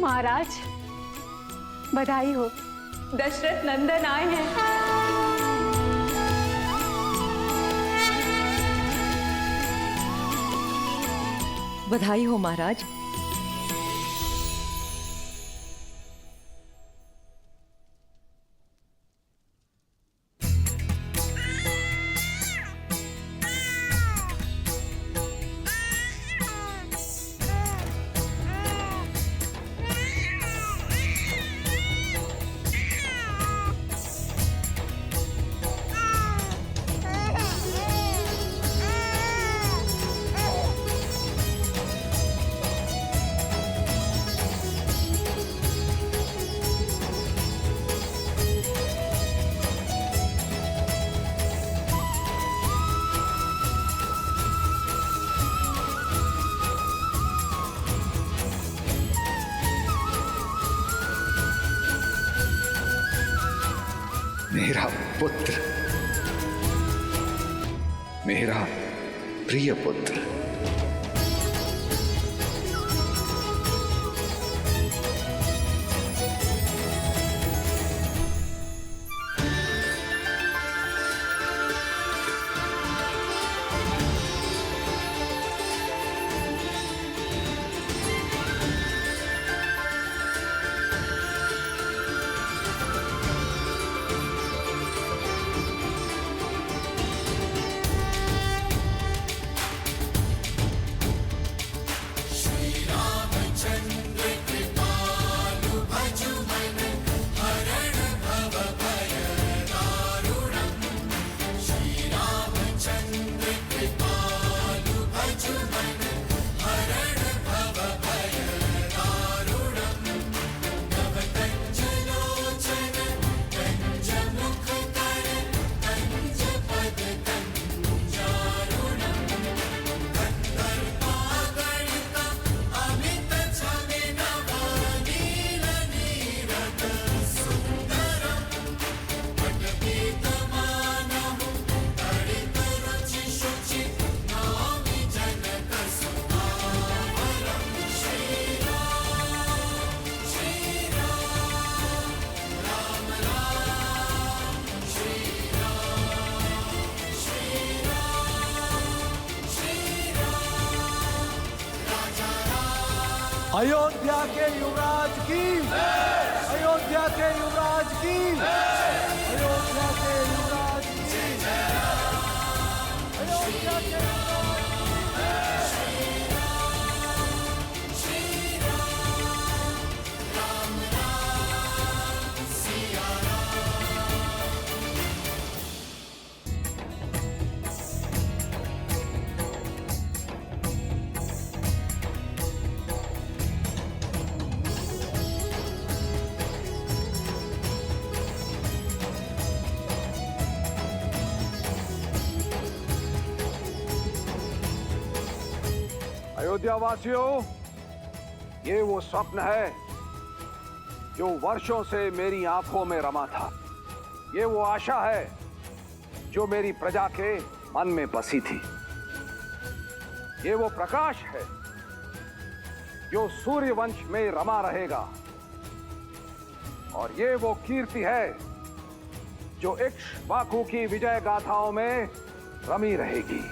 महाराज बधाई हो, दशरथ नंदन आए हैं। बधाई हो महाराज। मेरा पुत्र, मेरा प्रिय पुत्र। अयोध्या के युवराज की, अयोध्या के युवराज की, अयोध्या के युवराज की, अयोध्या के अयोध्या वासियों, ये वो स्वप्न है जो वर्षों से मेरी आंखों में रमा था। ये वो आशा है जो मेरी प्रजा के मन में बसी थी। ये वो प्रकाश है जो सूर्य वंश में रमा रहेगा। और ये वो कीर्ति है जो इक्ष्वाकु की विजय गाथाओं में रमी रहेगी।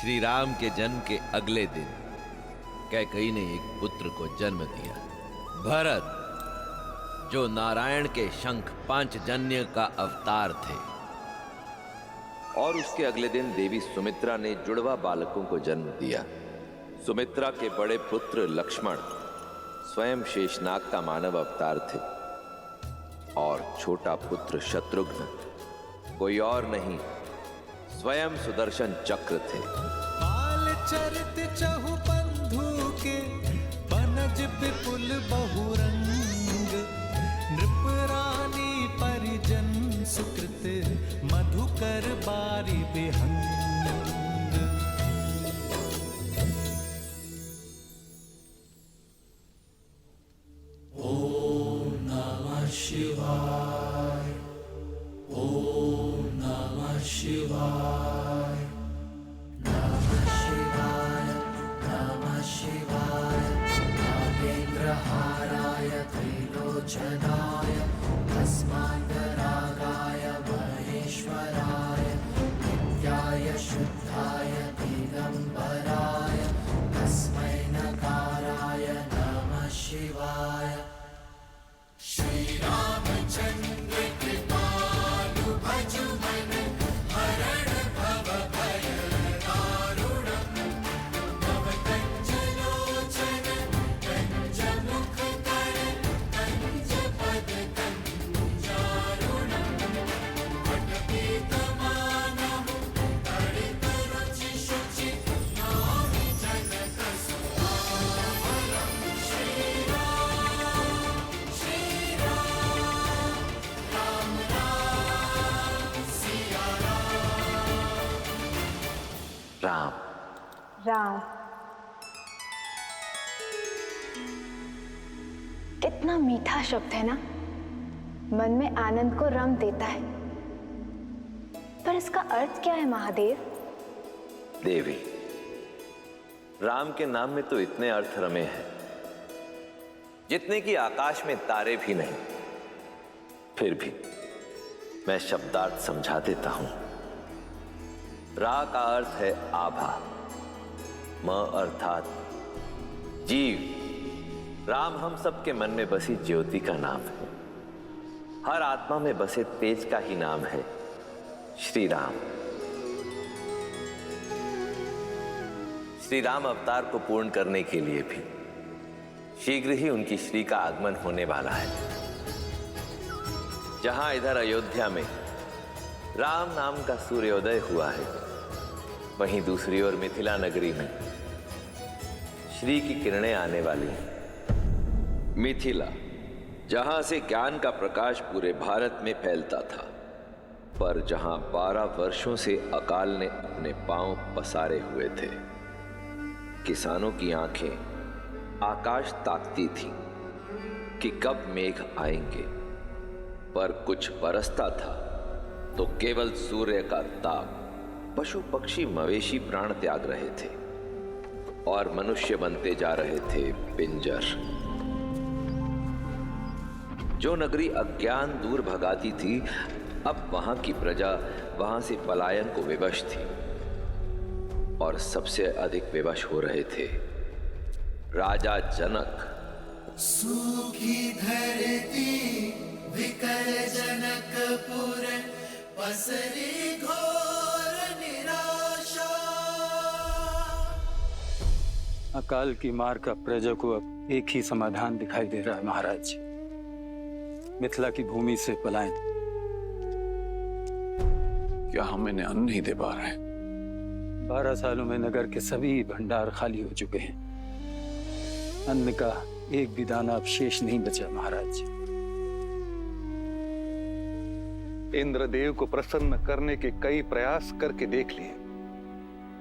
श्री राम के जन्म के अगले दिन कैकेयी ने एक पुत्र को जन्म दिया, भरत, जो नारायण के शंख पांचजन्य का अवतार थे। और उसके अगले दिन देवी सुमित्रा ने जुड़वा बालकों को जन्म दिया। सुमित्रा के बड़े पुत्र लक्ष्मण स्वयं शेषनाग का मानव अवतार थे और छोटा पुत्र शत्रुघ्न कोई और नहीं, स्वयं सुदर्शन चक्र थे। बाल चरित चहु बंधु के बनज विपुल बहुरंग, नृप रानी परिजन सुकृत मधुकर बारी बेहंग। ओम नमः शिवाय, ओम नमः शिवाय, नमः शिवाय, नमः शिवाय। नागेन्द्रहाराय त्रिलोचनाय भस्मान्तरागाय महेश्वराय नित्याय शुद्धाय दिगंबराय तस्मै नकाराय नमः शिवाय। श्री रामचंद्र कृपालु भजु मन हरण भव भय दारुणम्, भव कंज लोचन कंज मुख कर कंज पद कंजारुणम्, अटपीत मानहु तड़ित रुचि शुचि नामि जनक सुआवरम्। श्री राम, श्री राम, राम राम सिया राम। राम। कितना मीठा शब्द है ना, मन में आनंद को रम देता है। पर इसका अर्थ क्या है महादेव? देवी, राम के नाम में तो इतने अर्थ रमे हैं जितने कि आकाश में तारे भी नहीं। फिर भी मैं शब्दार्थ समझा देता हूं। रा का अर्थ है आभा, म अर्थात जीव। राम हम सबके मन में बसी ज्योति का नाम है, हर आत्मा में बसे तेज का ही नाम है, श्री राम। श्री राम अवतार को पूर्ण करने के लिए भी शीघ्र ही उनकी श्री का आगमन होने वाला है। जहां इधर अयोध्या में राम नाम का सूर्योदय हुआ है, वहीं दूसरी ओर मिथिला नगरी में श्री की किरणें आने वाली हैं। मिथिला, जहां से ज्ञान का प्रकाश पूरे भारत में फैलता था, पर जहां 12 वर्षों से अकाल ने अपने पांव पसारे हुए थे। किसानों की आंखें आकाश ताकती थीं कि कब मेघ आएंगे, पर कुछ बरसता था तो केवल सूर्य का ताप। पशु पक्षी मवेशी प्राण त्याग रहे थे और मनुष्य बनते जा रहे थे पिंजर। जो नगरी अज्ञान दूर भगाती थी, अब वहां की प्रजा वहां से पलायन को विवश थी और सबसे अधिक विवश हो रहे थे राजा जनक। सूखी धरती विकल जनकपुर, पसरी घोर निराशा। अकाल की मार का प्रजा को अब एक ही समाधान दिखाई दे रहा है महाराज, मिथिला की भूमि से पलायन। क्या हम इन्हें अन्न नहीं दे पा रहे? 12 सालों में नगर के सभी भंडार खाली हो चुके हैं, अन्न का एक भी दाना अब शेष नहीं बचा महाराज। इंद्रदेव को प्रसन्न करने के कई प्रयास करके देख लिए,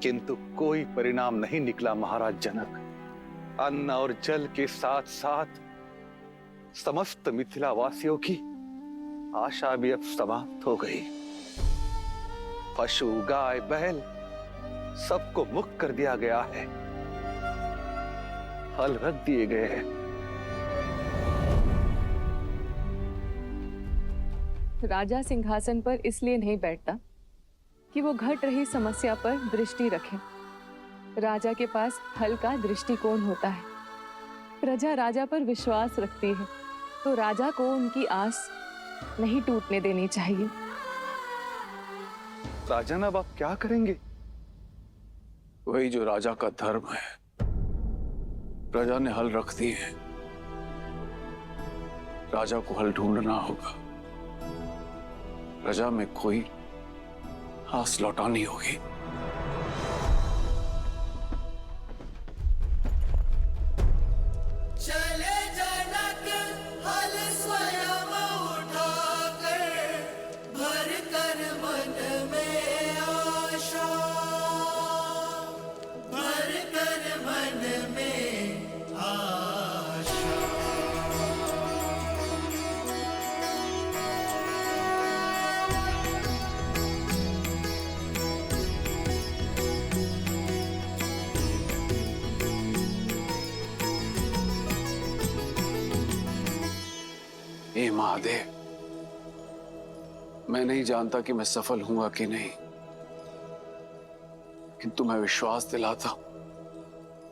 किंतु कोई परिणाम नहीं निकला महाराज जनक। अन्न और जल के साथ साथ समस्त मिथिला वासियों की आशा भी अब समाप्त हो गई। पशु गाय बैल सबको मुक्त कर दिया गया है, हल रख दिए गए हैं। राजा सिंहासन पर इसलिए नहीं बैठता कि वो घट रही समस्या पर दृष्टि रखे राजा के पास हल का दृष्टिकोण होता है। प्रजा राजा पर विश्वास रखती है, तो राजा को उनकी आस नहीं टूटने देनी चाहिए। राजन, अब आप क्या करेंगे? वही जो राजा का धर्म है। प्रजा ने हल रख दी है, राजा को हल ढूंढना होगा। प्रजा में कोई आस लौटानी होगी। चले जनक हल स्वयं उठाकर, भर कर मन में आशा, भर कर मन में आशा। हे महादेव, मैं नहीं जानता कि मैं सफल हूंगा कि नहीं, किंतु मैं विश्वास दिलाता हूं,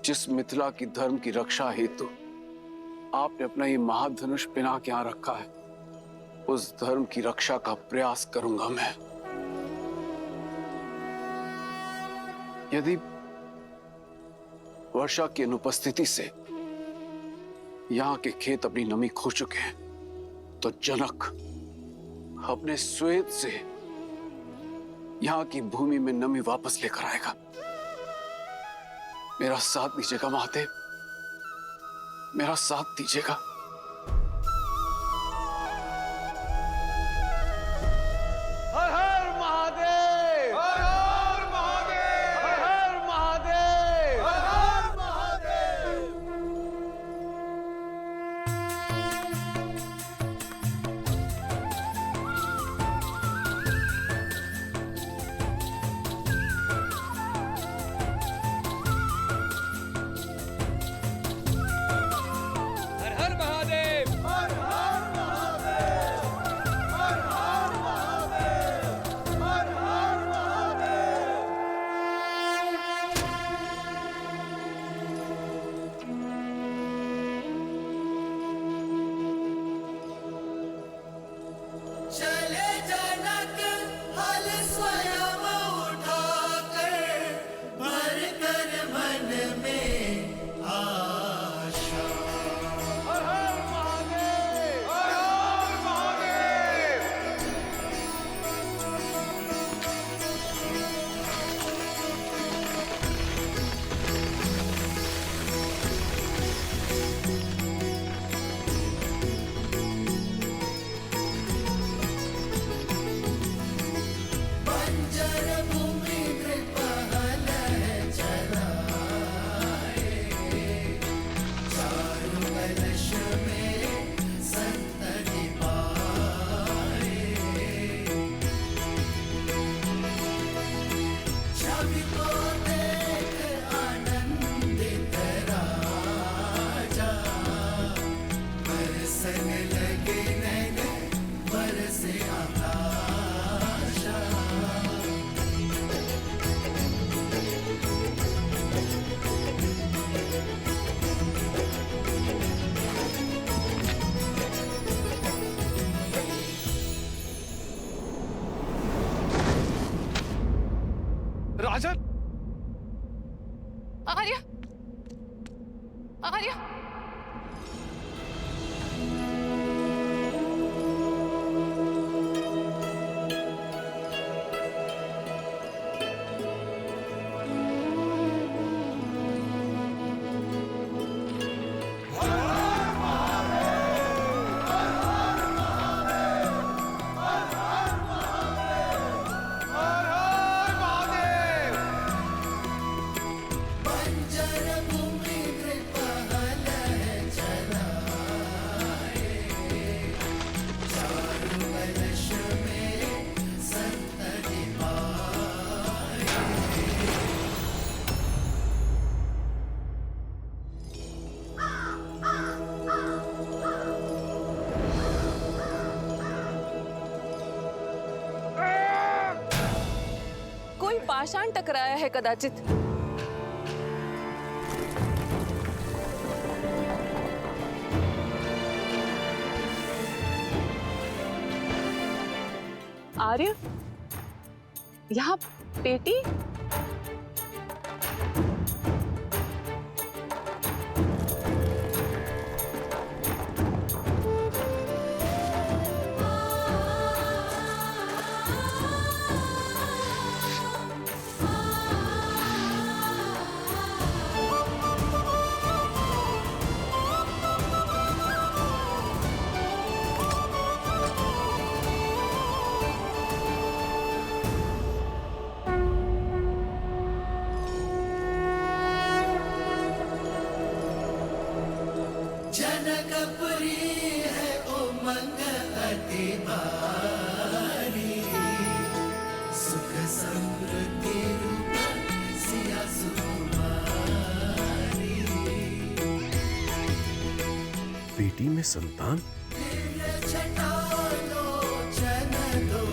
जिस मिथिला की धर्म की रक्षा हेतु आपने अपना ये महाधनुष पिना के यहां रखा है, उस धर्म की रक्षा का प्रयास करूंगा मैं। यदि वर्षा की अनुपस्थिति से यहां के खेत अपनी नमी खो चुके हैं, तो जनक अपने श्वेत से यहां की भूमि में नमी वापस लेकर आएगा। मेरा साथ दीजिएगा महादेव, मेरा साथ दीजिएगा। हर हर महादेव, हर हर महादेव, हर हर महादेव, हर हर महादेव। चले जनक हल स्वयं उठाकर, भर कर मन में आशा। हर हर महादेव, हर हर महादेव। बंजर भूमि कृपहल चलाए, चारु कलश में संतति पाए। छवि को देख आनंदित राजा, बरसन लगे नैन बरसे आकाशा। राजन, आर्य, आर्य, बंजर भूमि कृपहल चलाए, चारु कलश में संतति पाए। कोई पाषाण टकराया है कदाचित। आर्य, यहाँ पेटी? जनकपुरी है उमंग अति भारी, सुख समृद्धि रूप सिया सुकुमारी। बेटी में संतान? छटालोचन दो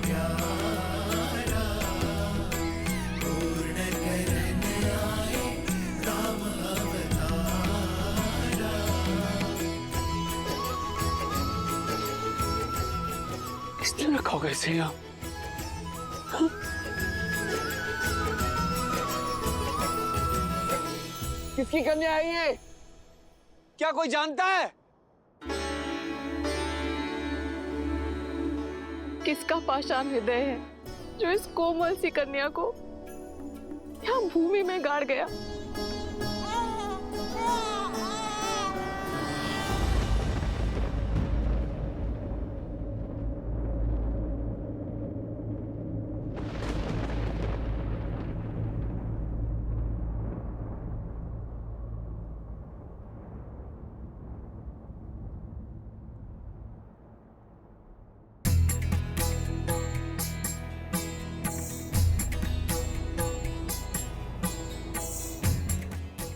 न्यारा, पूर्ण करन आए राम अवतारा। किसने रखा होगा इसे यहाँ? किसकी कन्या है ये? क्या कोई जानता है? किसका पाषाण हृदय है जो इस कोमल सी कन्या को यहाँ भूमि में गाड़ गया?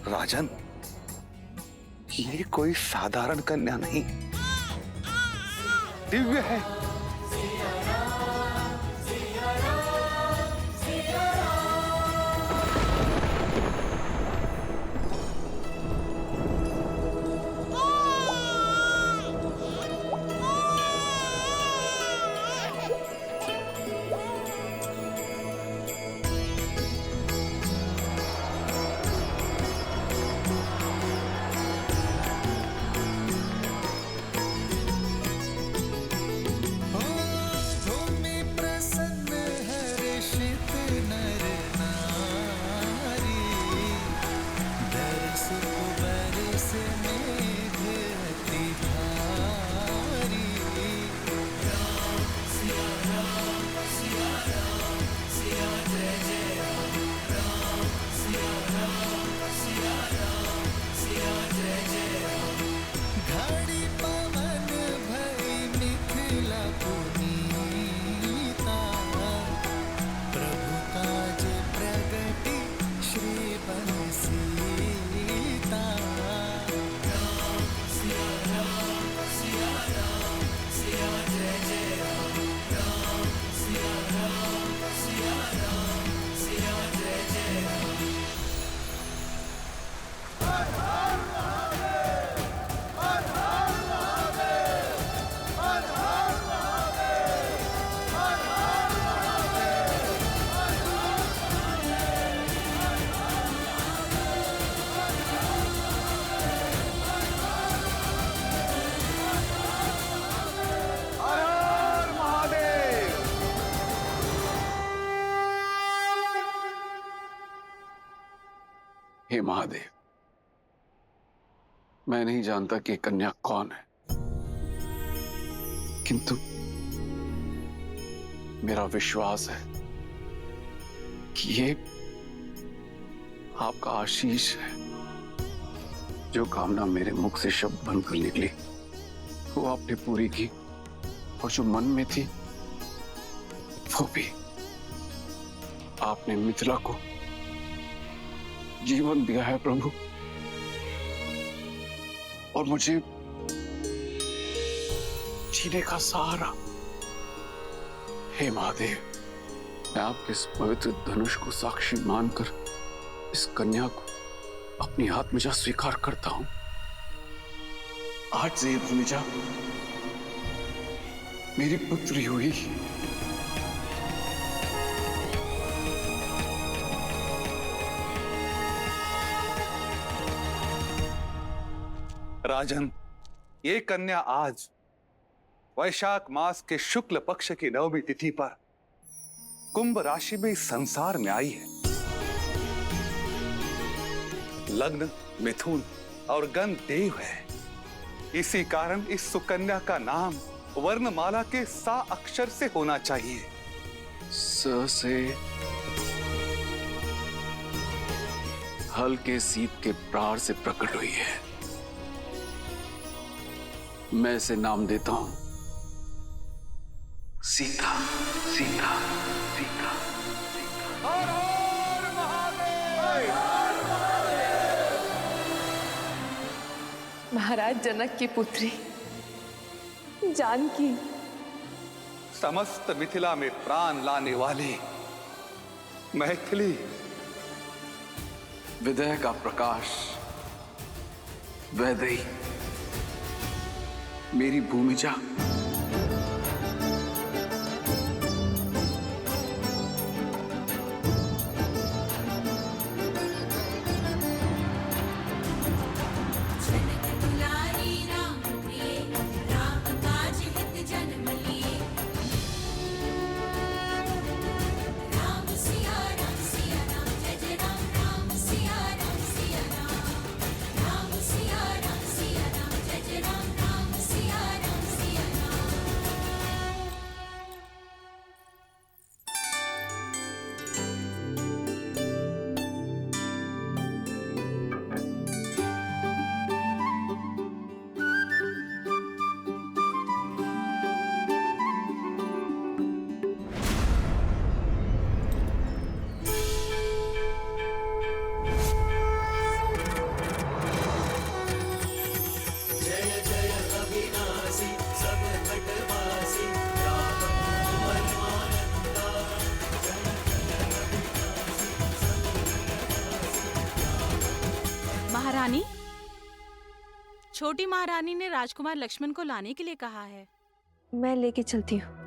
राजन, ये कोई साधारण कन्या नहीं, दिव्य है। हे महादेव, मैं नहीं जानता कि कन्या कौन है, किंतु मेरा विश्वास है कि ये आपका आशीष है। जो कामना मेरे मुख से शब्द बनकर निकली वो आपने पूरी की, और जो मन में थी वो भी। आपने मिथिला को जीवन दिया है प्रभु, और मुझे जीने का सहारा। हे महादेव, मैं आपके इस पवित्र धनुष को साक्षी मानकर इस कन्या को अपनी आत्मजा स्वीकार करता हूं। आज से ये भूमिजा मेरी पुत्री हुई, राजन, ये कन्या आज वैशाख मास के शुक्ल पक्ष की नवमी तिथि पर कुंभ राशि में इस संसार में आई है। लग्न मिथुन और गण देव है। इसी कारण इस सुकन्या का नाम वर्णमाला के सा अक्षर से होना चाहिए। स से हल्के सीप के प्राण से प्रकट हुई है। मैं इसे नाम देता हूं सीता। सीता सीता महाराज जनक की पुत्री जानकी, समस्त मिथिला में प्राण लाने वाली मैथिली, विदय का प्रकाश, वैदेही, मेरी भूमिजा, महारानी, छोटी महारानी ने राजकुमार लक्ष्मण को लाने के लिए कहा है। मैं लेके चलती हूँ।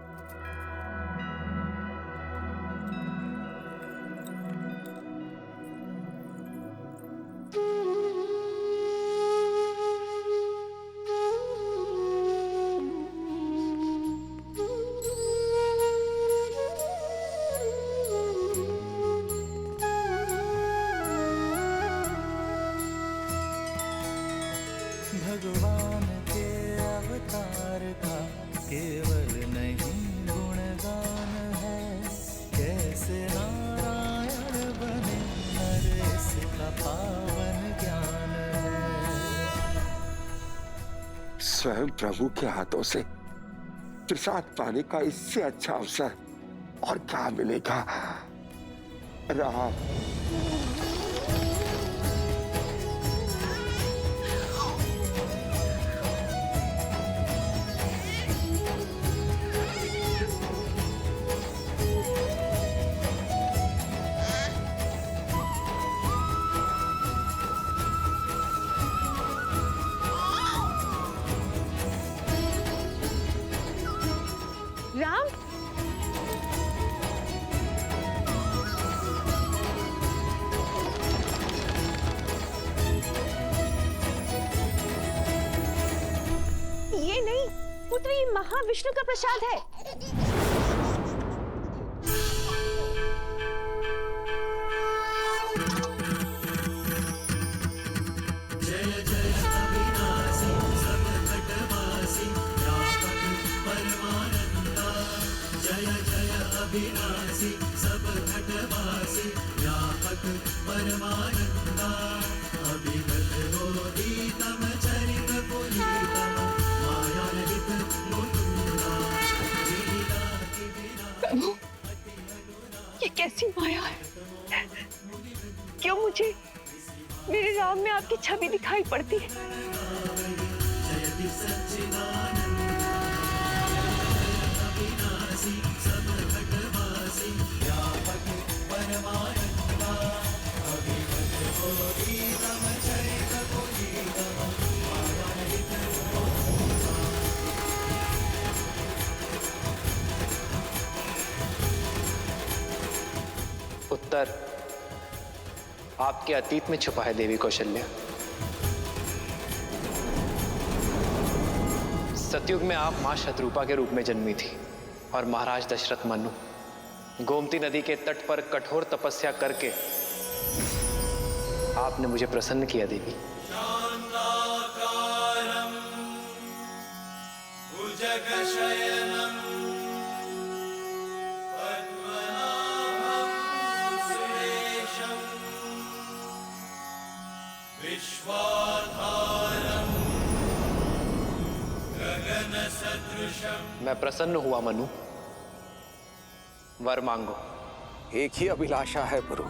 भगवान के अवतार का केवल नहीं गुणगान है, कैसे नारायण बने नरेश का पावन ज्ञान है। स्वयं प्रभु के हाथों से प्रसाद पाने का इससे अच्छा अवसर और क्या मिलेगा। राम, राम, ये नहीं पुत्र, ये महाविष्णु का प्रसाद है। जय जय अविनाशी सब घटवासी व्यापक परमानंदा। जय जय अविनाशी सब घटवासी व्यापक परमानंदा। अभिगत बोधितम चरित पुनीतम मायारहित मुकुंदा। प्रभु, ये कैसी माया है? क्यों मुझे मेरे राम में आपकी छवि दिखाई पड़ती है? जयति सच्चिदानंद अविनाशी सब घटवासी व्यापक परमानंदा। अभिगत बोधितम चरित पुनीतम मायारहित मुकुंदा। उत्तर आपके अतीत में छुपा है देवी कौशल्या। सतयुग में आप मां शत्रुपा के रूप में जन्मी थी और महाराज दशरथ मनु गोमती नदी के तट पर कठोर तपस्या करके आपने मुझे प्रसन्न किया देवी। भुजगशयनम् पद्मनाभं सुरेशं विश्वाधारं गगनसदृशं। मैं प्रसन्न हुआ मनु, वर मांगो। एक ही अभिलाषा है प्रभु,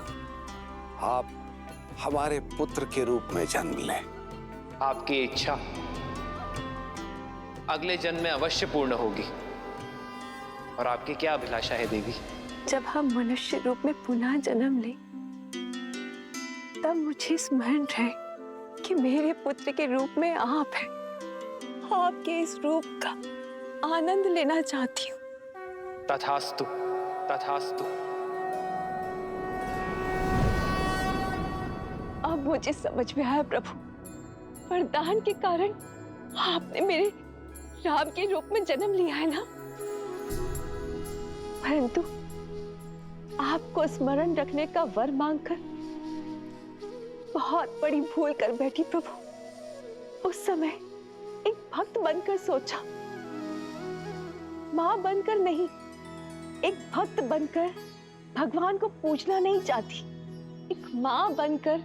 आप हमारे पुत्र के रूप में जन्म लें। आपकी इच्छा अगले जन्म में अवश्य पूर्ण होगी। और आपकी क्या अभिलाषा है देवी? जब हम मनुष्य रूप में पुनः जन्म लें, तब मुझे स्मरण रहे कि मेरे पुत्र के रूप में आप हैं। आपके इस रूप का आनंद लेना चाहती हूँ। तथास्तु, तथास्तु। अब मुझे समझ में आया प्रभु, वरदान के कारण आपने मेरे राम के रूप में जन्म लिया है ना। परंतु आपको स्मरण रखने का वर मांगकर बहुत बड़ी भूल कर बैठी प्रभु। उस समय एक भक्त बनकर सोचा, मां बनकर नहीं, एक भक्त बनकर भगवान को पूजना नहीं चाहती, एक मां बनकर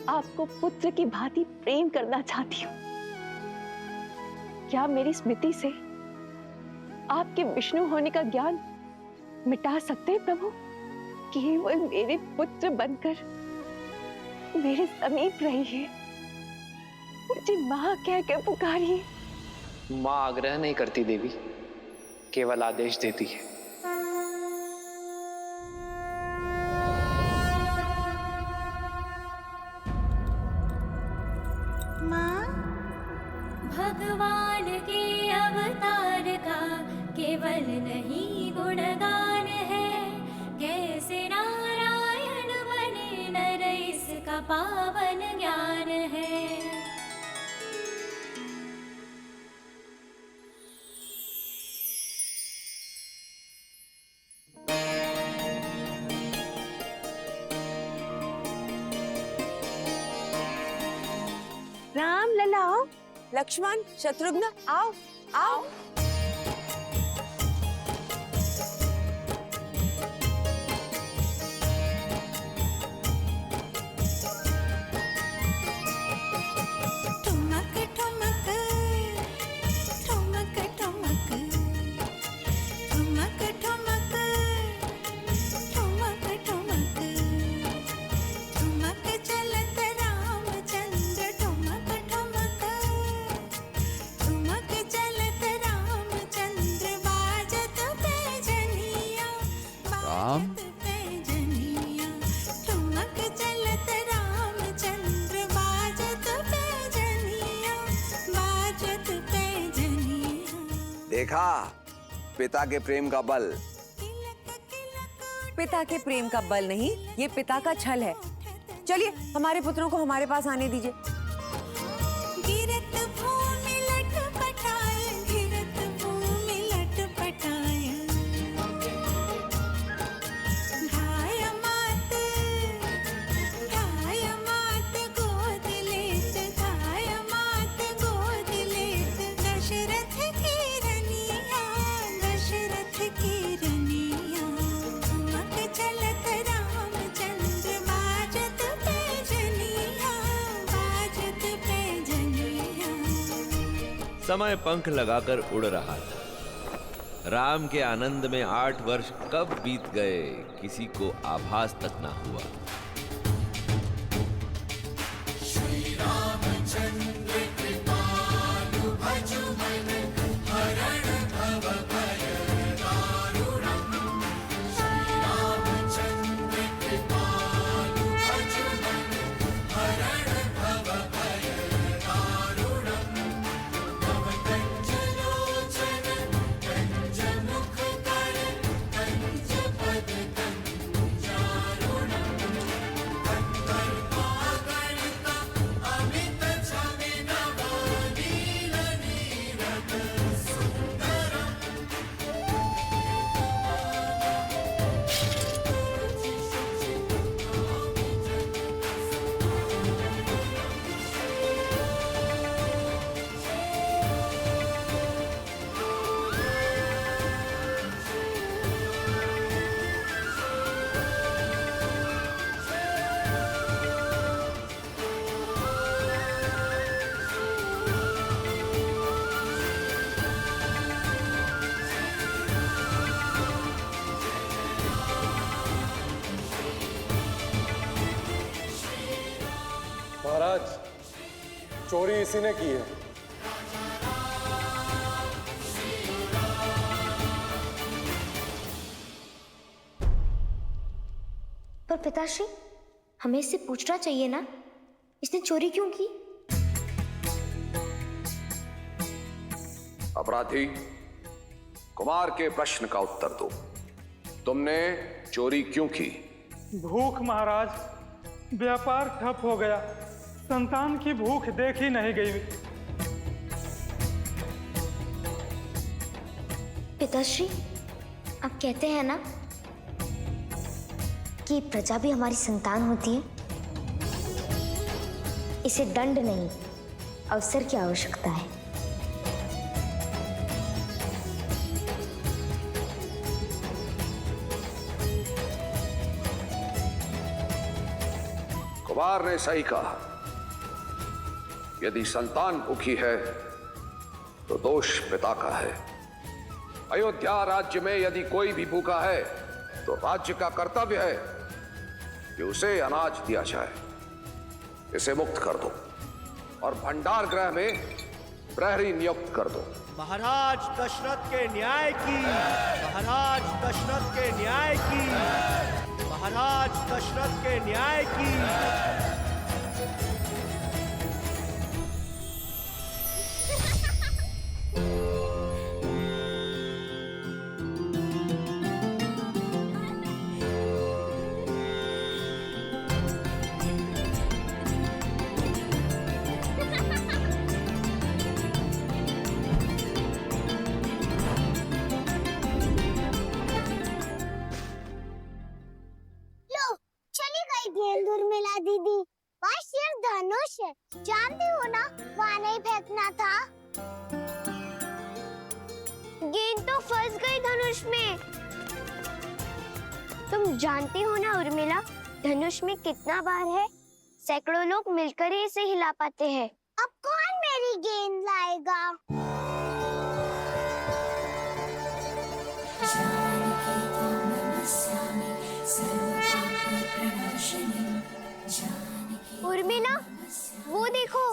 आपको पुत्र की भांति प्रेम करना चाहती हूँ। क्या मेरी स्मृति से आपके विष्णु होने का ज्ञान मिटा सकते हैं प्रभु? केवल मेरे पुत्र बनकर मेरे समीप रहिए, मुझे मां कहकर पुकारिए। मां आग्रह नहीं करती देवी, केवल आदेश देती है। भगवान के अवतार का केवल नहीं गुणगान है, कैसे नारायण बने नर इसका पावन ज्ञान है। राम लला आओ, लक्ष्मण शत्रुघ्न आओ आओ। ठुमक ठुमक ठुमक ठुमक ठुमक ठुमक ठुमक ठुमक ठुमक चलत रामचंद्र ठुमक ठुमक ठुमक चलत रामचंद्र बाजत पैजनिया राम पैजनिया ठुमक चलत रामचंद्र बाजत पैजनिया बाजत पैजनिया। देखा पिता के प्रेम का बल। पिता के प्रेम का बल नहीं, ये पिता का छल है। चलिए हमारे पुत्रों को हमारे पास आने दीजिए। गिरत भूमि लटपटाय, गिरत भूमि लटपटाय। घाय मात गोद लेत, घाय मात गोद लेत। दशरथ की रनिया, दशरथ की रनिया। ठुमक चलत रामचंद्र बाजत पैजनिया, बाजत पैजनिया। समय पंख लगाकर उड़ रहा था। राम के आनंद में 8 वर्ष कब बीत गए किसी को आभास तक ना हुआ। श्री रामचंद्र कृपालु भजु मन हरण भव भय दारुणम्। श्री रामचंद्र कृपालु भजु मन हरण भव भय दारुणम्। भव कंज लोचन कंज मुख कर कंज पद कंजारुणम्। महाराज, चोरी इसी ने की है। पर पिताश्री, हमें इससे पूछना चाहिए ना, इसने चोरी क्यों की? अपराधी, कुमार के प्रश्न का उत्तर दो। तुमने चोरी क्यों की? भूख महाराज, व्यापार ठप हो गया, संतान की भूख देखी नहीं गई। पिताश्री, आप कहते हैं ना कि प्रजा भी हमारी संतान होती है। इसे दंड नहीं, अवसर की आवश्यकता है। कुमार ने सही कहा। यदि संतान भूखी है तो दोष पिता का है। अयोध्या राज्य में यदि कोई भी भूखा है तो राज्य का कर्तव्य है कि उसे अनाज दिया जाए। इसे मुक्त कर दो और भंडार गृह में प्रहरी नियुक्त कर दो। महाराज दशरथ के न्याय की, महाराज दशरथ के न्याय की, महाराज दशरथ के न्याय की। उर्मिला दीदी, वहाँ सिर्फ धनुष है, जानती हो ना, वहाँ नहीं फेंकना था। गेंद तो फंस गई धनुष में। तुम जानती हो ना उर्मिला, धनुष में कितना बार है? सैकड़ों लोग मिलकर ही इसे हिला पाते हैं। अब कौन मेरी गेंद लाएगा? उर्मिला, वो देखो।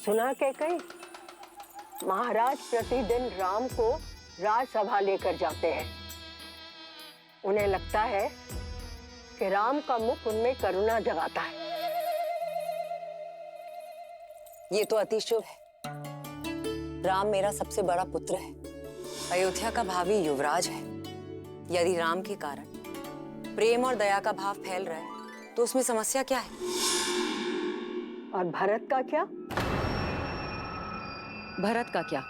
सुना कैकई, महाराज प्रतिदिन राम को राजसभा लेकर जाते हैं। उन्हें लगता है कि राम का मुख उनमें करुणा जगाता है। ये तो अति शुभ है। राम मेरा सबसे बड़ा पुत्र है, अयोध्या का भावी युवराज है। यदि राम के कारण प्रेम और दया का भाव फैल रहा है तो उसमें समस्या क्या है? और भरत का क्या? भरत का क्या?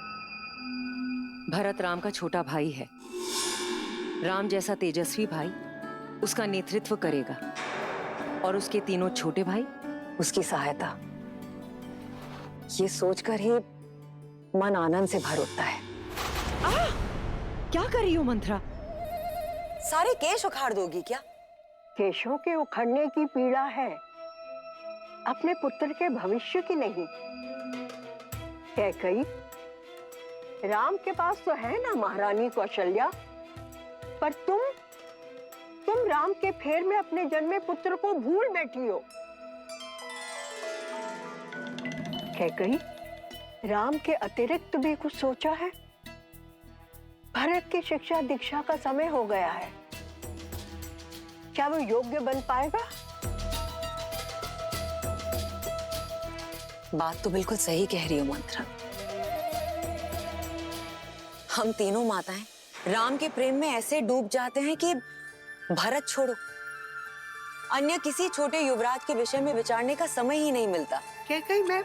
भरत राम का छोटा भाई है। राम जैसा तेजस्वी भाई उसका नेतृत्व करेगा और उसके तीनों छोटे भाई उसकी सहायता। ये सोचकर ही मन आनंद से भर उठता है। क्या कर रही हो मंत्रा? सारे केश उखाड़ दोगी क्या? केशों के उखड़ने की पीड़ा है, अपने पुत्र के भविष्य की नहीं। कैकई, राम के पास तो है ना महारानी कौशल्या, पर तुम राम के फेर में अपने जन्मे पुत्र को भूल बैठी हो। कैकई, राम के अतिरिक्त भी कुछ सोचा है? भरत की शिक्षा दीक्षा का समय हो गया है, क्या वो योग्य बन पाएगा? बात तो बिल्कुल सही कह रही हो मंत्रा। हम तीनों माताएं राम के प्रेम में ऐसे डूब जाते हैं कि भरत छोड़ो, अन्य किसी छोटे युवराज के विषय में विचारने का समय ही नहीं मिलता। कैकई, मैं